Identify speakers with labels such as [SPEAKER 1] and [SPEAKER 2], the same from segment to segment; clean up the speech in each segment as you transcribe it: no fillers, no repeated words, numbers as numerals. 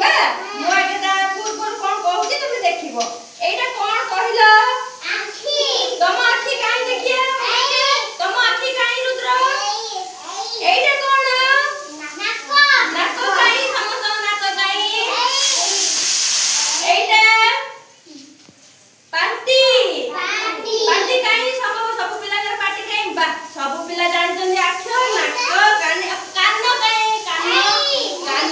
[SPEAKER 1] गाइबा मु आगे ता पूर्व कोन कहूची तुम देखिबो एटा कोन कहिलो आखी तम आखी काई देखिया तम आखी काई रुद्र एटा कोन नाको नाको काई समस्त नाको काई एटा पार्टी पार्टी पार्टी काई सब पिला कर पार्टी काई बा सब पिला जान जंदी आखो नाको कान काई कान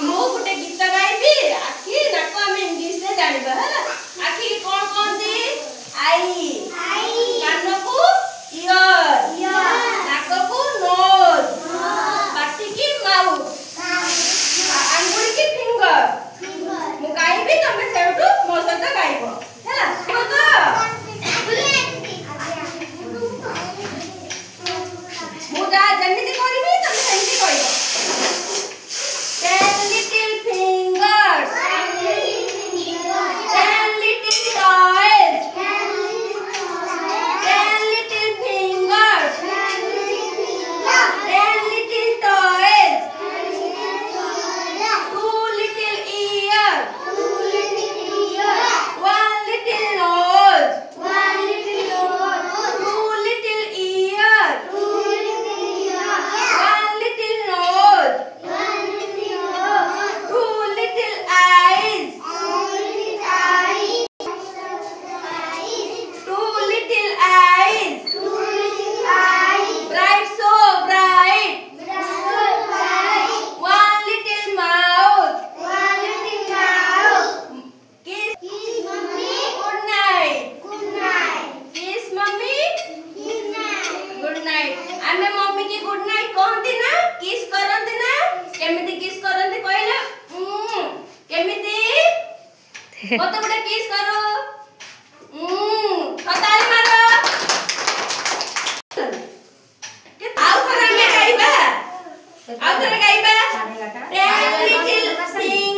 [SPEAKER 1] मु गुटे गीत गाइबी आखी नाको हम इंग्लिश रे जानिबा हला आखी की कोन कोन दी आई कान को ईयर नाको को नोज पार्टी की माउथ अंगुली की फिंगर मु गाइबी तमे सेटू मो सहित गाइबो हला मु जा जमिति करबी तमे सेंति कहबो 10 little fingers 10 little toys 10 little fingers 10 little toys 2 little ears 1 little nose 2 little ears 1 little nose 2 little eyes 2 little eyes bright so bright 1 little mouth kiss mommy good night kiss mommy good night आमे mummy की good night कहंती ना किस करंती ना केमिति किस करंती कहले केमिति कत गुडे किस करो ताली मारो आउ थरे गाइबा 10 little